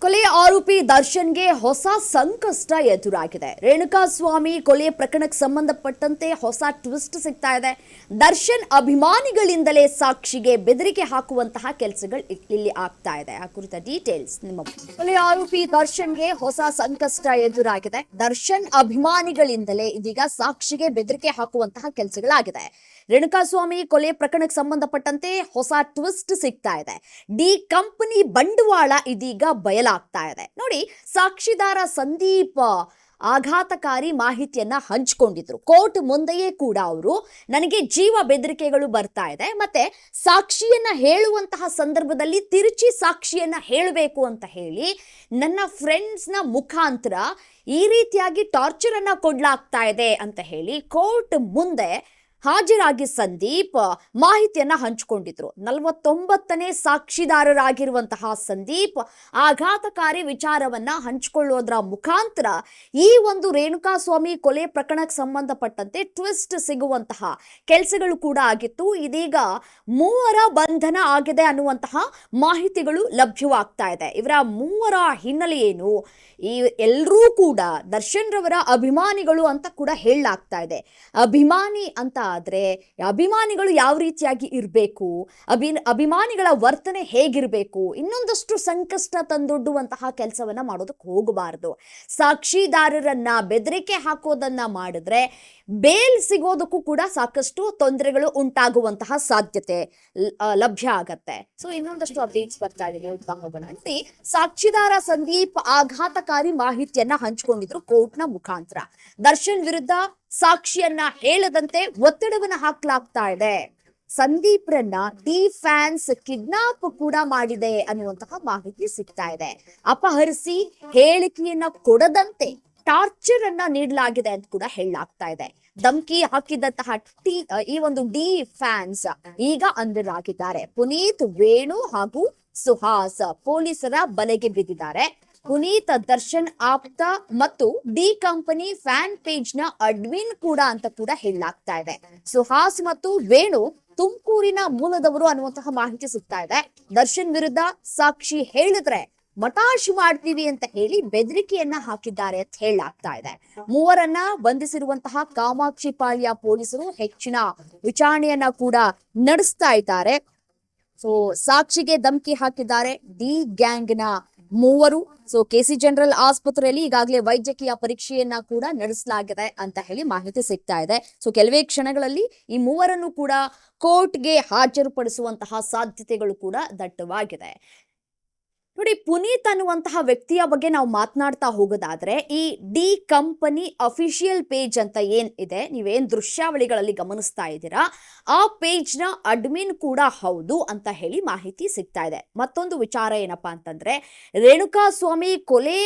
ಕೊಲೆ ಆರೋಪಿ ದರ್ಶನ್ಗೆ ಹೊಸ ಸಂಕಷ್ಟ ಎದುರಾಗಿದೆ. ರೇಣುಕಾಸ್ವಾಮಿ ಕೊಲೆ ಪ್ರಕರಣಕ್ಕೆ ಸಂಬಂಧಪಟ್ಟಂತೆ ಹೊಸ ಟ್ವಿಸ್ಟ್ ಸಿಗ್ತಾ ಇದೆ. ದರ್ಶನ್ ಅಭಿಮಾನಿಗಳಿಂದಲೇ ಸಾಕ್ಷಿಗೆ ಬೆದರಿಕೆ ಹಾಕುವಂತಹ ಕೆಲಸಗಳು ಇಲ್ಲಿ ಆಗ್ತಾ ಇದೆ. ಆ ಕುರಿತ ಡೀಟೇಲ್ಸ್ ನಿಮ್ಮ ಕೊಲೆ ಆರೋಪಿ ದರ್ಶನ್ಗೆ ಹೊಸ ಸಂಕಷ್ಟ ಎದುರಾಗಿದೆ. ದರ್ಶನ್ ಅಭಿಮಾನಿಗಳಿಂದಲೇ ಇದೀಗ ಸಾಕ್ಷಿಗೆ ಬೆದರಿಕೆ ಹಾಕುವಂತಹ ಕೆಲಸಗಳಾಗಿದೆ. ರೇಣುಕಾಸ್ವಾಮಿ ಕೊಲೆ ಪ್ರಕರಣಕ್ಕೆ ಸಂಬಂಧಪಟ್ಟಂತೆ ಹೊಸ ಟ್ವಿಸ್ಟ್ ಸಿಗ್ತಾ ಇದೆ. ಡಿ ಕಂಪನಿ ಬಂಡವಾಳ ಇದೀಗ ಬಯಲಾಗ್ತಾ ಇದೆ. ನೋಡಿ, ಸಾಕ್ಷಿದಾರ ಸಂದೀಪ್ ಆಘಾತಕಾರಿ ಮಾಹಿತಿಯನ್ನ ಹಂಚಿಕೊಂಡಿದ್ರು. ಕೋರ್ಟ್ ಮುಂದೆಯೇ ಕೂಡ ಅವರು ನನಗೆ ಜೀವ ಬೆದರಿಕೆಗಳು ಬರ್ತಾ ಇದೆ, ಮತ್ತೆ ಸಾಕ್ಷಿಯನ್ನ ಹೇಳುವಂತಹ ಸಂದರ್ಭದಲ್ಲಿ ತಿರುಚಿ ಸಾಕ್ಷಿಯನ್ನ ಹೇಳಬೇಕು ಅಂತ ಹೇಳಿ ನನ್ನ ಫ್ರೆಂಡ್ಸ್ನ ಮುಖಾಂತರ ಈ ರೀತಿಯಾಗಿ ಟಾರ್ಚರ್ ಅನ್ನ ಕೊಡ್ಲಾಗ್ತಾ ಇದೆ ಅಂತ ಹೇಳಿ ಕೋರ್ಟ್ ಮುಂದೆ ಹಾಜರಾಗಿ ಸಂದೀಪ್ ಮಾಹಿತಿಯನ್ನ ಹಂಚಿಕೊಂಡಿದ್ರು. 49ನೇ ಸಾಕ್ಷಿದಾರರಾಗಿರುವಂತಹ ಸಂದೀಪ್ ಆಘಾತಕಾರಿ ವಿಚಾರವನ್ನ ಹಂಚಿಕೊಳ್ಳೋದ್ರ ಮುಖಾಂತರ ಈ ಒಂದು ರೇಣುಕಾಸ್ವಾಮಿ ಕೊಲೆ ಪ್ರಕರಣಕ್ಕೆ ಸಂಬಂಧಪಟ್ಟಂತೆ ಟ್ವಿಸ್ಟ್ ಸಿಗುವಂತಹ ಕೆಲಸಗಳು ಕೂಡ ಆಗಿತ್ತು. ಇದೀಗ 3 ಬಂಧನ ಆಗಿದೆ ಅನ್ನುವಂತಹ ಮಾಹಿತಿಗಳು ಲಭ್ಯವಾಗ್ತಾ ಇದೆ. ಇವರ 3 ಹಿನ್ನೆಲೆ ಏನು? ಈ ಎಲ್ಲರೂ ಕೂಡ ದರ್ಶನ್ ರವರ ಅಭಿಮಾನಿಗಳು ಅಂತ ಕೂಡ ಹೇಳಲಾಗ್ತಾ ಇದೆ. ಅಭಿಮಾನಿ ಅಂತ ಆದ್ರೆ ಅಭಿಮಾನಿಗಳು ಯಾವ ರೀತಿಯಾಗಿ ಇರಬೇಕು, ಅಭಿಮಾನಿಗಳ ವರ್ತನೆ ಹೇಗಿರಬೇಕು, ಇನ್ನೊಂದಷ್ಟು ಸಂಕಷ್ಟ ತಂದೊಡ್ಡುವಂತಹ ಕೆಲಸವನ್ನ ಮಾಡೋದಕ್ಕೆ ಹೋಗಬಾರದು. ಸಾಕ್ಷಿದಾರರನ್ನ ಬೆದರಿಕೆ ಹಾಕೋದನ್ನ ಮಾಡಿದ್ರೆ ಬೇಲ್ ಸಿಗೋದಕ್ಕೂ ಕೂಡ ಸಾಕಷ್ಟು ತೊಂದರೆಗಳು ಉಂಟಾಗುವಂತಹ ಸಾಧ್ಯತೆ ಲಭ್ಯ ಆಗತ್ತೆ. ಸೊ ಇನ್ನೊಂದಷ್ಟು ಅಪ್ಡೇಟ್ಸ್ ಬರ್ತಾ ಇದೆ. ಸಾಕ್ಷಿದಾರ ಸಂದೀಪ್ ಆಘಾತಕಾರಿ ಮಾಹಿತಿಯನ್ನ ಹಂಚಿಕೊಂಡಿದ್ರು ಕೋರ್ಟ್ನ ಮುಖಾಂತರ. ದರ್ಶನ್ ವಿರುದ್ಧ ಸಾಕ್ಷಿಯನ್ನ ಹೇಳದಂತೆ ಒತ್ತಡವನ್ನ ಹಾಕ್ಲಾಗ್ತಾ ಇದೆ. ಸಂದೀಪ್ರನ್ನ ಡಿ ಫ್ಯಾನ್ಸ್ ಕಿಡ್ನಾಪ್ ಕೂಡ ಮಾಡಿದೆ ಅನ್ನುವಂತಹ ಮಾಹಿತಿ ಸಿಗ್ತಾ ಇದೆ. ಅಪಹರಿಸಿ ಹೇಳಿಕೆಯನ್ನ ಕೊಡದಂತೆ ಟಾರ್ಚರ್ ಅನ್ನ ನೀಡಲಾಗಿದೆ ಅಂತ ಕೂಡ ಹೇಳಲಾಗ್ತಾ ಇದೆ. ಧಮ್ಕಿ ಹಾಕಿದಂತಹ ಈ ಒಂದು ಡಿ ಫ್ಯಾನ್ಸ್ ಈಗ ಅಂಧರಾಗಿದ್ದಾರೆ. ಪುನೀತ್, ವೇಣು ಹಾಗೂ ಸುಹಾಸ್ ಪೊಲೀಸರ ಬಲೆಗೆ ಬಿದ್ದಿದ್ದಾರೆ. ಪುನೀತ್ ದರ್ಶನ್ ಆಪ್ತ ಮತ್ತು ಡಿ ಕಂಪನಿ ಫ್ಯಾನ್ ಪೇಜ್ ನ ಅಡ್ಮಿನ್ ಕೂಡ ಅಂತ ಕೂಡ ಹೇಳಲಾಗ್ತಾ ಇದೆ. ಸುಹಾಸ್ ಮತ್ತು ವೇಣು ತುಮಕೂರಿನ ಮೂಲದವರು ಅನ್ನುವಂತಹ ಮಾಹಿತಿ ಸಿಗ್ತಾ ಇದೆ. ದರ್ಶನ್ ವಿರುದ್ಧ ಸಾಕ್ಷಿ ಹೇಳಿದ್ರೆ ಮಟಾಶಿ ಮಾಡ್ತೀವಿ ಅಂತ ಹೇಳಿ ಬೆದರಿಕೆಯನ್ನ ಹಾಕಿದ್ದಾರೆ ಅಂತ ಹೇಳಲಾಗ್ತಾ ಇದೆ. 3ರನ್ನ ಬಂಧಿಸಿರುವಂತಹ ಕಾಮಾಕ್ಷಿಪಾಳ್ಯ ಪೊಲೀಸರು ಹೆಚ್ಚಿನ ವಿಚಾರಣೆಯನ್ನ ಕೂಡ ನಡೆಸ್ತಾ ಇದ್ದಾರೆ. ಸೊ ಸಾಕ್ಷಿಗೆ ಧಮಕಿ ಹಾಕಿದ್ದಾರೆ ಡಿ ಗ್ಯಾಂಗ್ ನ 3. ಸೊ ಕೆಸಿ ಜನರಲ್ ಆಸ್ಪತ್ರೆಯಲ್ಲಿ ಈಗಾಗಲೇ ವೈದ್ಯಕೀಯ ಪರೀಕ್ಷೆಯನ್ನ ಕೂಡ ನಡೆಸಲಾಗಿದೆ ಅಂತ ಹೇಳಿ ಮಾಹಿತಿ ಸಿಗ್ತಾ ಇದೆ. ಸೊ ಕೆಲವೇ ಕ್ಷಣಗಳಲ್ಲಿ ಈ 3ರನ್ನು ಕೂಡ ಕೋರ್ಟ್ಗೆ ಹಾಜರುಪಡಿಸುವಂತಹ ಸಾಧ್ಯತೆಗಳು ಕೂಡ ದಟ್ಟವಾಗಿದೆ. ನೋಡಿ, ಪುನೀತ್ ಅನ್ನುವಂತಹ ವ್ಯಕ್ತಿಯ ಬಗ್ಗೆ ನಾವು ಮಾತನಾಡ್ತಾ ಹೋಗೋದಾದ್ರೆ ಈ ಡಿ ಕಂಪನಿ ಅಫಿಷಿಯಲ್ ಪೇಜ್ ಅಂತ ಏನ್ ಇದೆ, ನೀವೇನ್ ದೃಶ್ಯಾವಳಿಗಳಲ್ಲಿ ಗಮನಿಸ್ತಾ ಇದ್ದೀರಾ, ಆ ಪೇಜ್ ನ ಅಡ್ಮಿನ್ ಕೂಡ ಹೌದು ಅಂತ ಹೇಳಿ ಮಾಹಿತಿ ಸಿಗ್ತಾ ಇದೆ. ಮತ್ತೊಂದು ವಿಚಾರ ಏನಪ್ಪಾ ಅಂತಂದ್ರೆ, ರೇಣುಕಾಸ್ವಾಮಿ ಕೊಲೆ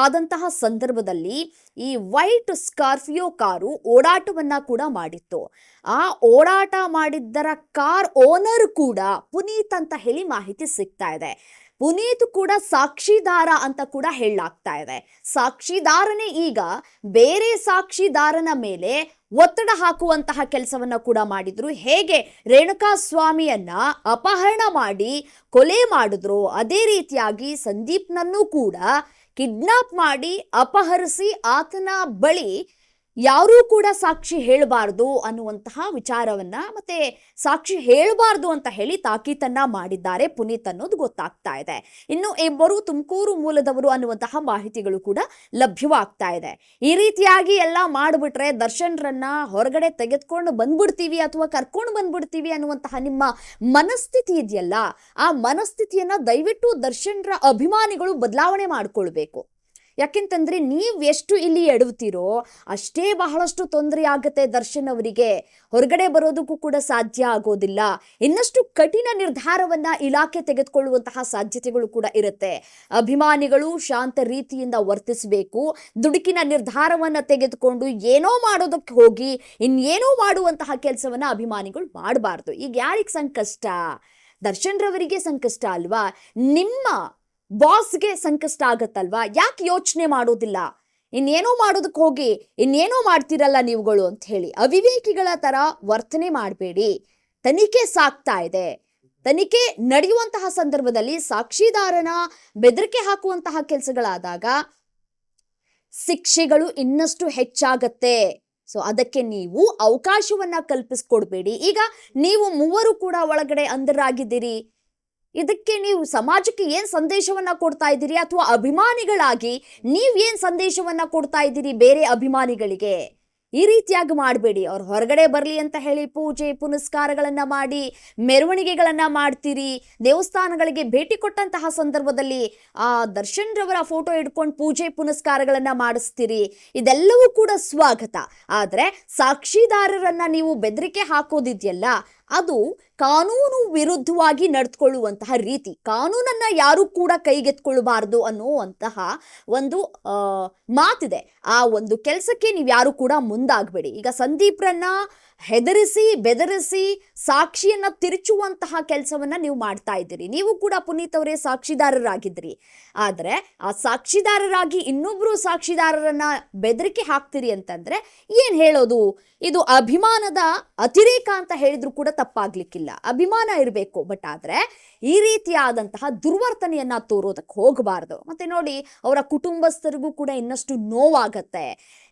ಆದಂತಹ ಸಂದರ್ಭದಲ್ಲಿ ಈ ವೈಟ್ ಸ್ಕಾರ್ಪಿಯೋ ಕಾರು ಓಡಾಟವನ್ನ ಕೂಡ ಮಾಡಿತ್ತು. ಆ ಓಡಾಟ ಮಾಡಿದ್ದರ ಕಾರ್ ಓನರ್ ಕೂಡ ಪುನೀತ್ ಅಂತ ಹೇಳಿ ಮಾಹಿತಿ ಸಿಗ್ತಾ ಇದೆ. ಪುನೀತ್ ಕೂಡ ಸಾಕ್ಷಿದಾರ ಅಂತ ಕೂಡ ಹೇಳಲಾಗ್ತಾ ಇದೆ. ಸಾಕ್ಷಿದಾರನೇ ಈಗ ಬೇರೆ ಸಾಕ್ಷಿದಾರನ ಮೇಲೆ ಒತ್ತಡ ಹಾಕುವಂತಹ ಕೆಲಸವನ್ನ ಕೂಡ ಮಾಡಿದ್ರು. ಹೇಗೆ ರೇಣುಕಾಸ್ವಾಮಿಯನ್ನ ಅಪಹರಣ ಮಾಡಿ ಕೊಲೆ ಮಾಡಿದ್ರು, ಅದೇ ರೀತಿಯಾಗಿ ಸಂದೀಪ್ನನ್ನು ಕೂಡ ಕಿಡ್ನಾಪ್ ಮಾಡಿ ಅಪಹರಿಸಿ ಆತನ ಬಳಿ ಯಾರೂ ಕೂಡ ಸಾಕ್ಷಿ ಹೇಳಬಾರ್ದು ಅನ್ನುವಂತಹ ವಿಚಾರವನ್ನ ಮತ್ತೆ ಸಾಕ್ಷಿ ಹೇಳಬಾರ್ದು ಅಂತ ಹೇಳಿ ತಾಕೀತನ್ನ ಮಾಡಿದ್ದಾರೆ ಪುನೀತ್ ಅನ್ನೋದು ಗೊತ್ತಾಗ್ತಾ ಇದೆ. ಇನ್ನು ಇಬ್ಬರು ತುಮಕೂರು ಮೂಲದವರು ಅನ್ನುವಂತಹ ಮಾಹಿತಿಗಳು ಕೂಡ ಲಭ್ಯವಾಗ್ತಾ ಇದೆ. ಈ ರೀತಿಯಾಗಿ ಎಲ್ಲ ಮಾಡಿಬಿಟ್ರೆ ದರ್ಶನ್ರನ್ನ ಹೊರಗಡೆ ತೆಗೆದುಕೊಂಡು ಬಂದ್ಬಿಡ್ತೀವಿ ಅಥವಾ ಕರ್ಕೊಂಡು ಬಂದ್ಬಿಡ್ತೀವಿ ಅನ್ನುವಂತಹ ನಿಮ್ಮ ಮನಸ್ಥಿತಿ ಇದೆಯಲ್ಲ, ಆ ಮನಸ್ಥಿತಿಯನ್ನ ದಯವಿಟ್ಟು ದರ್ಶನ್ರ ಅಭಿಮಾನಿಗಳು ಬದಲಾವಣೆ ಮಾಡ್ಕೊಳ್ಬೇಕು. ಯಾಕೆಂತಂದ್ರೆ ನೀವು ಎಷ್ಟು ಇಲ್ಲಿ ಎಡವುತ್ತೀರೋ ಅಷ್ಟೇ ಬಹಳಷ್ಟು ತೊಂದರೆ ಆಗುತ್ತೆ ದರ್ಶನ್ ಅವರಿಗೆ. ಹೊರಗಡೆ ಬರೋದಕ್ಕೂ ಕೂಡ ಸಾಧ್ಯ ಆಗೋದಿಲ್ಲ. ಇನ್ನಷ್ಟು ಕಠಿಣ ನಿರ್ಧಾರವನ್ನ ಇಲಾಖೆ ತೆಗೆದುಕೊಳ್ಳುವಂತಹ ಸಾಧ್ಯತೆಗಳು ಕೂಡ ಇರುತ್ತೆ. ಅಭಿಮಾನಿಗಳು ಶಾಂತ ರೀತಿಯಿಂದ ವರ್ತಿಸಬೇಕು. ದುಡುಕಿನ ನಿರ್ಧಾರವನ್ನ ತೆಗೆದುಕೊಂಡು ಏನೋ ಮಾಡೋದಕ್ಕೆ ಹೋಗಿ ಇನ್ನೇನೋ ಮಾಡುವಂತಹ ಕೆಲಸವನ್ನ ಅಭಿಮಾನಿಗಳು ಮಾಡಬಾರ್ದು. ಈಗ ಯಾರಿಗೆ ಸಂಕಷ್ಟ? ದರ್ಶನ್ ರವರಿಗೆ ಸಂಕಷ್ಟ ಅಲ್ವಾ? ನಿಮ್ಮ ಬಾಸ್ಗೆ ಸಂಕಷ್ಟ ಆಗತ್ತಲ್ವಾ? ಯಾಕೆ ಯೋಚನೆ ಮಾಡೋದಿಲ್ಲ? ಇನ್ನೇನೋ ಮಾಡೋದಕ್ಕೆ ಹೋಗಿ ಇನ್ನೇನೋ ಮಾಡ್ತಿರಲ್ಲ ನೀವುಗಳು ಅಂತ ಹೇಳಿ ಅವಿವೇಕಿಗಳ ತರ ವರ್ತನೆ ಮಾಡಬೇಡಿ. ತನಿಖೆ ಸಾಗ್ತಾ ಇದೆ. ತನಿಖೆ ನಡೆಯುವಂತಹ ಸಂದರ್ಭದಲ್ಲಿ ಸಾಕ್ಷಿದಾರನ ಬೆದರಿಕೆ ಹಾಕುವಂತಹ ಕೆಲಸಗಳಾದಾಗ ಶಿಕ್ಷೆಗಳು ಇನ್ನಷ್ಟು ಹೆಚ್ಚಾಗತ್ತೆ. ಸೊ ಅದಕ್ಕೆ ನೀವು ಅವಕಾಶವನ್ನ ಕಲ್ಪಿಸ್ಕೊಡ್ಬೇಡಿ. ಈಗ ನೀವು ಮೂವರು ಕೂಡ ಒಳಗಡೆ ಅಂಧರಾಗಿದ್ದೀರಿ, ಇದಕ್ಕೆ ನೀವು ಸಮಾಜಕ್ಕೆ ಏನ್ ಸಂದೇಶವನ್ನ ಕೊಡ್ತಾ ಇದ್ದೀರಿ, ಅಥವಾ ಅಭಿಮಾನಿಗಳಾಗಿ ನೀವ್ ಏನ್ ಸಂದೇಶವನ್ನ ಕೊಡ್ತಾ ಇದ್ದೀರಿ ಬೇರೆ ಅಭಿಮಾನಿಗಳಿಗೆ? ಈ ರೀತಿಯಾಗಿ ಮಾಡಬೇಡಿ. ಅವ್ರು ಹೊರಗಡೆ ಬರಲಿ ಅಂತ ಹೇಳಿ ಪೂಜೆ ಪುನಸ್ಕಾರಗಳನ್ನ ಮಾಡಿ ಮೆರವಣಿಗೆಗಳನ್ನ ಮಾಡ್ತೀರಿ. ದೇವಸ್ಥಾನಗಳಿಗೆ ಭೇಟಿ ಕೊಟ್ಟಂತಹ ಸಂದರ್ಭದಲ್ಲಿ ಆ ದರ್ಶನ್ ರವರ ಫೋಟೋ ಇಟ್ಕೊಂಡು ಪೂಜೆ ಪುನಸ್ಕಾರಗಳನ್ನ ಮಾಡಿಸ್ತೀರಿ. ಇದೆಲ್ಲವೂ ಕೂಡ ಸ್ವಾಗತ. ಆದ್ರೆ ಸಾಕ್ಷಿದಾರರನ್ನ ನೀವು ಬೆದರಿಕೆ ಹಾಕೋದಿದೆಯಲ್ಲ, ಅದು ಕಾನೂನು ವಿರುದ್ಧವಾಗಿ ನಡೆದುಕೊಳ್ಳುವಂತಹ ರೀತಿ. ಕಾನೂನನ್ನ ಯಾರು ಕೂಡ ಕೈಗೆತ್ಕೊಳ್ಬಾರ್ದು ಅನ್ನುವಂತಹ ಒಂದು ಮಾತಿದೆ. ಆ ಒಂದು ಕೆಲಸಕ್ಕೆ ನೀವು ಯಾರು ಕೂಡ ಮುಂದಾಗಬೇಡಿ. ಈಗ ಸಂದೀಪ್ರನ್ನ ಹೆದರಿಸಿ ಬೆದರಿಸಿ ಸಾಕ್ಷಿಯನ್ನ ತಿರುಚುವಂತಹ ಕೆಲಸವನ್ನ ನೀವು ಮಾಡ್ತಾ ಇದ್ದೀರಿ. ನೀವು ಕೂಡ ಪುನೀತ್ ಅವರೇ ಸಾಕ್ಷಿದಾರರಾಗಿದ್ರಿ. ಆದ್ರೆ ಆ ಸಾಕ್ಷಿದಾರರಾಗಿ ಇನ್ನೊಬ್ರು ಸಾಕ್ಷಿದಾರರನ್ನ ಬೆದರಿಕೆ ಹಾಕ್ತೀರಿ ಅಂತಂದ್ರೆ ಏನ್ ಹೇಳೋದು? ಇದು ಅಭಿಮಾನದ ಅತಿರೇಕ ಅಂತ ಹೇಳಿದ್ರು ಕೂಡ ತಪ್ಪಾಗ್ಲಿಕ್ಕಿಲ್ಲ. ಅಭಿಮಾನ ಇರಬೇಕು, ಬಟ್ ಆದ್ರೆ ಈ ರೀತಿಯಾದಂತಹ ದುರ್ವರ್ತನೆಯನ್ನ ತೋರೋದಕ್ಕೆ ಹೋಗಬಾರ್ದು. ಮತ್ತೆ ನೋಡಿ, ಅವರ ಕುಟುಂಬಸ್ಥರಿಗೂ ಕೂಡ ಇನ್ನಷ್ಟು ನೋವಾಗತ್ತೆ.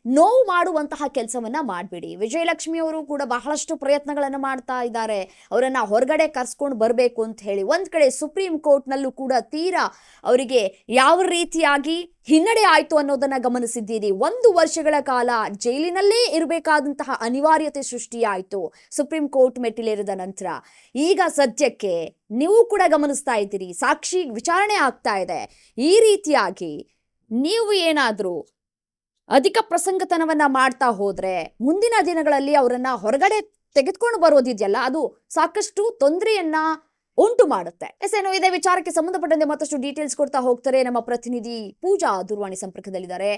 ನೋವು ಮಾಡುವಂತಹ ಕೆಲಸವನ್ನ ಮಾಡಬೇಡಿ. ವಿಜಯಲಕ್ಷ್ಮಿ ಅವರು ಕೂಡ ಬಹಳಷ್ಟು ಪ್ರಯತ್ನಗಳನ್ನು ಮಾಡ್ತಾ ಇದ್ದಾರೆ ಅವರನ್ನ ಹೊರಗಡೆ ಕರ್ಸ್ಕೊಂಡು ಬರಬೇಕು ಅಂತ ಹೇಳಿ. ಒಂದ್ ಕಡೆ ಸುಪ್ರೀಂ ಕೋರ್ಟ್ನಲ್ಲೂ ಕೂಡ ತೀರಾ ಅವರಿಗೆ ಯಾವ ರೀತಿಯಾಗಿ ಹಿನ್ನಡೆ ಆಯ್ತು ಅನ್ನೋದನ್ನ ಗಮನಿಸಿದ್ದೀರಿ. 1 ವರ್ಷಗಳ ಕಾಲ ಜೈಲಿನಲ್ಲೇ ಇರಬೇಕಾದಂತಹ ಅನಿವಾರ್ಯತೆ ಸೃಷ್ಟಿಯಾಯಿತು ಸುಪ್ರೀಂ ಕೋರ್ಟ್ ಮೆಟ್ಟಿಲೇರಿದ ನಂತರ. ಈಗ ಸದ್ಯಕ್ಕೆ ನೀವು ಕೂಡ ಗಮನಿಸ್ತಾ ಇದ್ದೀರಿ, ಸಾಕ್ಷಿ ವಿಚಾರಣೆ ಆಗ್ತಾ ಇದೆ. ಈ ರೀತಿಯಾಗಿ ನೀವು ಏನಾದ್ರೂ ಅಧಿಕ ಪ್ರಸಂಗತನವನ್ನ ಮಾಡ್ತಾ ಹೋದ್ರೆ ಮುಂದಿನ ದಿನಗಳಲ್ಲಿ ಅವರನ್ನ ಹೊರಗಡೆ ತೆಗೆದುಕೊಂಡು ಬರೋದಿದೆಯಲ್ಲ, ಅದು ಸಾಕಷ್ಟು ತೊಂದರೆಯನ್ನ ಉಂಟು ಮಾಡುತ್ತೆ. ಏನೋ ಇದೇ ವಿಚಾರಕ್ಕೆ ಸಂಬಂಧಪಟ್ಟಂತೆ ಮತ್ತಷ್ಟು ಡೀಟೇಲ್ಸ್ ಕೊಡ್ತಾ ಹೋಗ್ತಾರೆ ನಮ್ಮ ಪ್ರತಿನಿಧಿ ಪೂಜಾ ದೂರವಾಣಿ ಸಂಪರ್ಕದಲ್ಲಿದ್ದಾರೆ.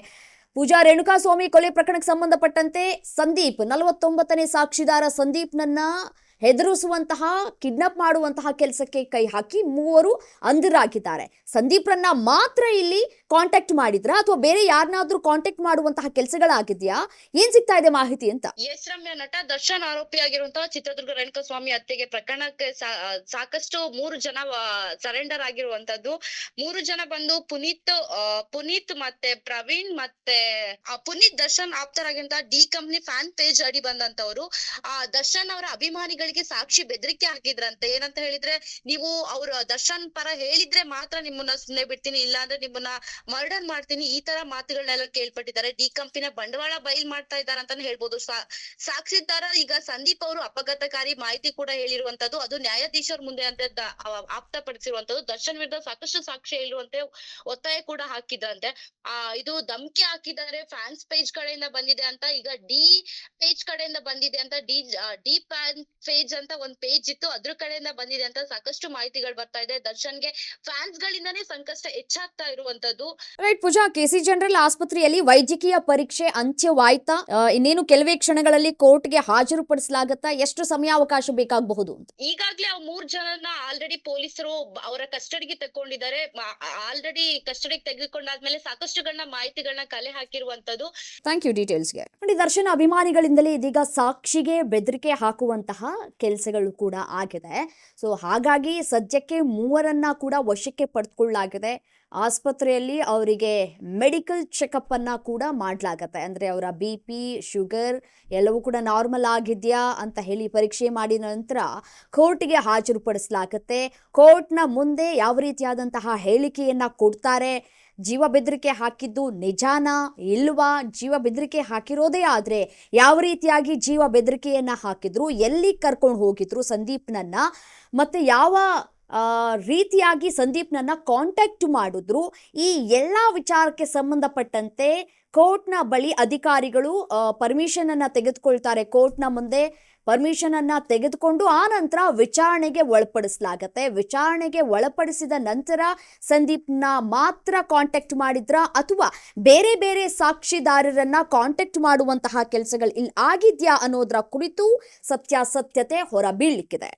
ಪೂಜಾ, ರೇಣುಕಾಸ್ವಾಮಿ ಕೊಲೆ ಪ್ರಕರಣಕ್ಕೆ ಸಂಬಂಧಪಟ್ಟಂತೆ ಸಂದೀಪ್ 49ನೇ ಸಾಕ್ಷಿದಾರ ಸಂದೀಪ್ನನ್ನ ಹೆದರಿಸುವಂತಹ ಕಿಡ್ನಾಪ್ ಮಾಡುವಂತಹ ಕೆಲಸಕ್ಕೆ ಕೈ ಹಾಕಿ ಮೂವರು ಅಂಧರಾಗಿದ್ದಾರೆ. ಸಂದೀಪ್ರನ್ನ ಮಾತ್ರ ಇಲ್ಲಿ ಕಾಂಟ್ಯಾಕ್ಟ್ ಮಾಡಿದ್ರ ಅಥವಾ ಬೇರೆ ಯಾರನ್ನಾದ್ರೂ ಕಾಂಟ್ಯಾಕ್ಟ್ ಮಾಡುವಂತಹ ಕೆಲಸಗಳಾಗಿದ್ಯಾ? ಏನ್ ಸಿಗ್ತಾ ಇದೆ ಮಾಹಿತಿ ಅಂತ? ಎಸ್ ರಮ್ಯಾ, ನಟ ದರ್ಶನ್ ಆರೋಪಿಯಾಗಿರುವಂತಹ ಚಿತ್ರದುರ್ಗ ರೇಣುಕಾಸ್ವಾಮಿ ಹತ್ಯೆಗೆ ಪ್ರಕರಣಕ್ಕೆ ಸಾಕಷ್ಟು 3 ಜನ ಸರೆಂಡರ್ ಆಗಿರುವಂತದ್ದು. 3 ಜನ ಬಂದು ಪುನೀತ್ ಮತ್ತೆ ಪ್ರವೀಣ್ ಮತ್ತೆ ಪುನೀತ್ ದರ್ಶನ್ ಆಪ್ತರಾಗಿರುವಂತಹ ಡಿ ಕಂಪ್ನಿ ಫ್ಯಾನ್ ಪೇಜ್ ಅಡಿ ಬಂದಂತವ್ರು. ದರ್ಶನ್ ಅವರ ಅಭಿಮಾನಿಗಳಿಗೆ ಸಾಕ್ಷಿ ಬೆದರಿಕೆ ಹಾಕಿದ್ರಂತೆ. ಏನಂತ ಹೇಳಿದ್ರೆ, ನೀವು ಅವ್ರ ದರ್ಶನ್ ಪರ ಹೇಳಿದ್ರೆ ಮಾತ್ರ ನಿಮ್ಮನ್ನ ಸುಮ್ನೆ ಬಿಡ್ತೀನಿ, ಇಲ್ಲ ಅಂದ್ರೆ ನಿಮ್ಮನ್ನ ಮರ್ಡರ್ ಮಾಡ್ತೀನಿ, ಈ ತರ ಮಾತುಗಳನ್ನೆಲ್ಲ ಕೇಳ್ಪಟ್ಟಿದ್ದಾರೆ. ಡಿ ಕಂಪನಿನ ಬಂಡವಾಳ ಬಯಲ್ ಮಾಡ್ತಾ ಇದ್ದಾರೆ ಅಂತಾನೆ ಹೇಳ್ಬೋದು. ಸಾಕ್ಷಿದಾರ ಈಗ ಸಂದೀಪ್ ಅವರು ಅಪಘಾತಕಾರಿ ಮಾಹಿತಿ ಕೂಡ ಹೇಳಿರುವಂತದ್ದು, ಅದು ನ್ಯಾಯಾಧೀಶರ ಮುಂದೆ ಅಂತ ಆಪ್ತಪಡಿಸಿರುವಂತದ್ದು. ದರ್ಶನ್ ವಿರುದ್ಧ ಸಾಕಷ್ಟು ಸಾಕ್ಷಿ ಹೇಳುವಂತೆ ಒತ್ತಾಯ ಕೂಡ ಹಾಕಿದ್ರಂತೆ. ಇದು ಧಮ್ಕಿ ಹಾಕಿದ್ದಾರೆ, ಫ್ಯಾನ್ಸ್ ಪೇಜ್ ಕಡೆಯಿಂದ ಬಂದಿದೆ ಅಂತ. ಈಗ ಡಿ ಪೇಜ್ ಕಡೆಯಿಂದ ಬಂದಿದೆ ಅಂತ, ಡಿ ಫ್ಯಾನ್ ಪೇಜ್ ಅಂತ ಒಂದ್ ಪೇಜ್ ಇತ್ತು, ಅದ್ರ ಕಡೆಯಿಂದ ಬಂದಿದೆ ಅಂತ ಸಾಕಷ್ಟು ಮಾಹಿತಿಗಳು ಬರ್ತಾ ಇದೆ. ದರ್ಶನ್ಗೆ ಫ್ಯಾನ್ಸ್ ಗಳಿಂದಾನೇ ಸಂಕಷ್ಟ ಹೆಚ್ಚಾಗ್ತಾ ಇರುವಂತದ್ದು. ರೈಟ್ ಪೂಜಾ, ಕೆಸಿ ಜನರಲ್ ಆಸ್ಪತ್ರೆಯಲ್ಲಿ ವೈದ್ಯಕೀಯ ಪರೀಕ್ಷೆ ಅಂತ್ಯವಾಯ್ತಾ? ಇನ್ನೇನು ಕೆಲವೇ ಕ್ಷಣಗಳಲ್ಲಿ ಕೋರ್ಟ್ಗೆ ಹಾಜರುಪಡಿಸಲಾಗತ್ತಾ? ಎಷ್ಟು ಸಮಯಾವಕಾಶ ಬೇಕಾಗಬಹುದು? ಈಗಾಗ್ಲೇ 3 ಜನನ ಆಲ್ರೆಡಿ ಪೊಲೀಸರು ಅವರ ಕಸ್ಟಡಿಗೆ ತಗೊಂಡಿದ್ದಾರೆ. ಆಲ್ರೆಡಿ ಕಸ್ಟಡಿಗೆ ತೆಗೆದುಕೊಂಡಾದ್ಮೇಲೆ ಸಾಕಷ್ಟುಗಳನ್ನ ಮಾಹಿತಿಗಳನ್ನ ಕಲೆ ಹಾಕಿರುವಂತದ್ದು. Thank you ಡೀಟೇಲ್ಸ್ಗೆ. ನೋಡಿ, ದರ್ಶನ್ ಅಭಿಮಾನಿಗಳಿಂದಲೇ ಇದೀಗ ಸಾಕ್ಷಿಗೆ ಬೆದರಿಕೆ ಹಾಕುವಂತಹ ಕೆಲಸಗಳು ಕೂಡ ಆಗಿದೆ. ಸೊ ಹಾಗಾಗಿ ಸದ್ಯಕ್ಕೆ ಮೂವರನ್ನ ಕೂಡ ವಶಕ್ಕೆ ಪಡೆದುಕೊಳ್ಳಲಾಗಿದೆ. ಆಸ್ಪತ್ರೆಯಲ್ಲಿ ಅವರಿಗೆ ಮೆಡಿಕಲ್ ಚೆಕಪ್ ಅನ್ನ ಕೂಡ ಮಾಡಲಾಗತ್ತೆ. ಅಂದ್ರೆ ಅವರ BP, ಶುಗರ್ ಎಲ್ಲವೂ ಕೂಡ ನಾರ್ಮಲ್ ಆಗಿದೆಯಾ ಅಂತ ಹೇಳಿ ಪರೀಕ್ಷೆ ಮಾಡಿದ ನಂತರ ಕೋರ್ಟ್ಗೆ ಹಾಜರುಪಡಿಸಲಾಗತ್ತೆ. ಕೋರ್ಟ್ನ ಮುಂದೆ ಯಾವ ರೀತಿಯಾದಂತಹ ಹೇಳಿಕೆಯನ್ನ ಕೊಡ್ತಾರೆ, ಜೀವ ಬೆದರಿಕೆ ಹಾಕಿದ್ದು ನಿಜಾನಾ ಇಲ್ವಾ, ಜೀವ ಬೆದರಿಕೆ ಹಾಕಿರೋದೇ ಆದ್ರೆ ಯಾವ ರೀತಿಯಾಗಿ ಜೀವ ಬೆದರಿಕೆಯನ್ನ ಹಾಕಿದ್ರು, ಎಲ್ಲಿ ಕರ್ಕೊಂಡು ಹೋಗಿದ್ರು ಸಂದೀಪ್ನನ್ನ, ಮತ್ತೆ ಯಾವ ರೀತಿಯಾಗಿ ಸಂದೀಪ್ನನ್ನ ಕಾಂಟ್ಯಾಕ್ಟ್ ಮಾಡಿದ್ರು, ಈ ಎಲ್ಲ ವಿಚಾರಕ್ಕೆ ಸಂಬಂಧಪಟ್ಟಂತೆ ಕೋರ್ಟ್ನ ಬಳಿ ಅಧಿಕಾರಿಗಳು ಪರ್ಮಿಷನ್ ಅನ್ನ ತೆಗೆದುಕೊಳ್ತಾರೆ. ಕೋರ್ಟ್ನ ಮುಂದೆ ಪರ್ಮಿಷನ್ ಅನ್ನ ತೆಗೆದುಕೊಂಡು ಆ ನಂತರ ವಿಚಾರಣೆಗೆ ಒಳಪಡಿಸಲಾಗತ್ತೆ. ವಿಚಾರಣೆಗೆ ಒಳಪಡಿಸಿದ ನಂತರ ಸಂದೀಪ್ನ ಮಾತ್ರ ಕಾಂಟ್ಯಾಕ್ಟ್ ಮಾಡಿದ್ರ ಅಥವಾ ಬೇರೆ ಬೇರೆ ಸಾಕ್ಷಿದಾರರನ್ನ ಕಾಂಟ್ಯಾಕ್ಟ್ ಮಾಡುವಂತಹ ಕೆಲಸಗಳು ಇಲ್ಲಿ ಆಗಿದ್ಯಾ ಅನ್ನೋದರ ಕುರಿತು ಸತ್ಯಾಸತ್ಯತೆ ಹೊರಬೀಳಲಿಕ್ಕಿದೆ.